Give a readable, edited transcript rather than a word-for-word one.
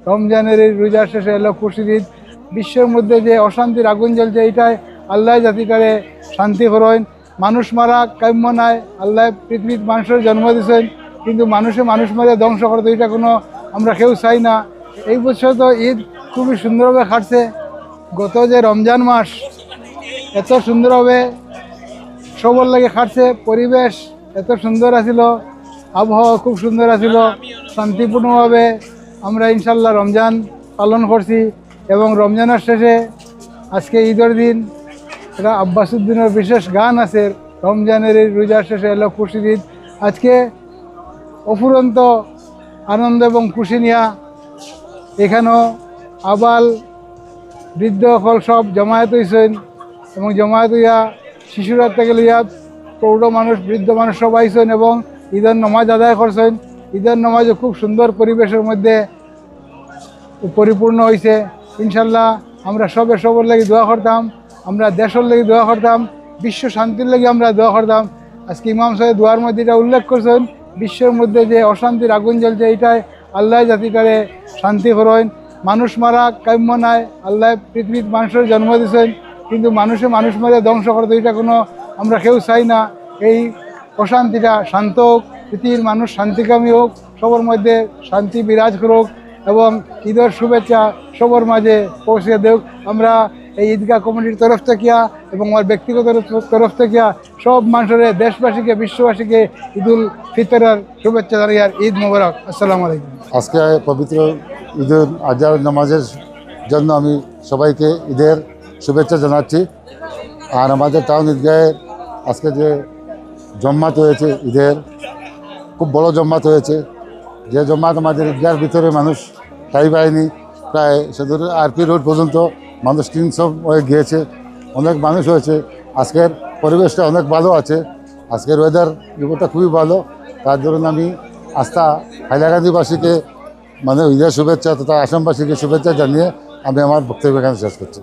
রমজানের এই রোজা শেষে এলো খুশির ঈদ। বিশ্বের মধ্যে যে অশান্তির আগুন জ্বলছে এইটাই আল্লাহ জাতিটারে শান্তি করেন। মানুষ মারা কাম্য নাই। আল্লাহ পৃথিবীর মানুষের জন্ম দিয়েছেন, কিন্তু মানুষ মারে ধ্বংস করতে এটা কোনো আমরা কেউ চাই না। এই বছর তো ঈদ খুবই সুন্দরভাবে কাটছে। গত যে রমজান মাস এত সুন্দরভাবে সবার লাগে কাটছে, পরিবেশ এত সুন্দর আছিল, আবহাওয়া খুব সুন্দর আছিল, শান্তিপূর্ণভাবে আমরা ইনশাল্লাহ রমজান পালন করছি। এবং রমজানের শেষে আজকে ঈদের দিন এটা আব্বাসুদ্দিনের বিশেষ গান আছে, রমজানের এই রোজার শেষে এলো খুশির ঈদ। আজকে অফুরন্ত আনন্দ এবং খুশি নিয়া এখানেও আবাল বৃদ্ধ ফল সব জমায়েত হয়েছেন এবং জমায়েত হইয়া শিশুরা থেকে লইয়া প্রৌঢ় মানুষ বৃদ্ধ মানুষ সব আইসেন এবং ঈদের নমাজ আদায় করছেন। ঈদের নমাজও খুব সুন্দর পরিবেশের মধ্যে পরিপূর্ণ হয়েছে। ইনশাল্লাহ আমরা সবার লাগি দোয়া করতাম, আমরা দেশের লাগি দোয়া করতাম, বিশ্ব শান্তির লাগি আমরা দোয়া করতাম। আজকে ইমাম সাহেব দোয়ার মধ্যে এটা উল্লেখ করছেন, বিশ্বের মধ্যে যে অশান্তির আগুন জ্বলছে এইটাই আল্লাহ জাতিটারে শান্তি করেন। মানুষ মারা কাম্য নাই। আল্লাহ পৃথিবীর মানুষের জন্ম দিয়েছেন, কিন্তু মানুষ মারে ধ্বংস করতে এটা কোনো আমরা কেউ চাই না। এই অশান্তিটা শান্ত হোক, পৃথিবীর মানুষ শান্তিকামী হোক, সবার মধ্যে শান্তি বিরাজ করুক এবং ঈদের শুভেচ্ছা সবার মাঝে পৌঁছে দেওক। আমরা এই ঈদগাহ কমিটির তরফ থেকে এবং আমার ব্যক্তিগত তরফ থেকে সব মানুষের, দেশবাসীকে বিশ্ববাসীকে ঈদুল ফিতরের শুভেচ্ছা জানাই। আর ঈদ মোবারক। আসসালামু আলাইকুম। আজকে পবিত্র ঈদুল আজহার নামাজের জন্য আমি সবাইকে ঈদের শুভেচ্ছা জানাচ্ছি। আর আমাদের টাউন ঈদগাহে আজকে যে জম্মাত হয়েছে, ঈদের খুব বড় জম্মাত হয়েছে। যে জম্মাত আমাদের ঈদগাহের ভিতরে মানুষ ঠাই পায়নি, প্রায় সেদূর আরপি রোড পর্যন্ত মানুষ 300 হয়ে গিয়েছে, অনেক মানুষ হয়েছে। আজকের পরিবেশটা অনেক ভালো আছে, আজকের ওয়েদার রিপোর্টটা খুবই ভালো। তার জন্য আমি হাইলাকান্দিবাসীকে ঈদের শুভেচ্ছা তথা আসামবাসীকে শুভেচ্ছা জানিয়ে আমি আমার বক্তব্য এখানে শেষ করছি।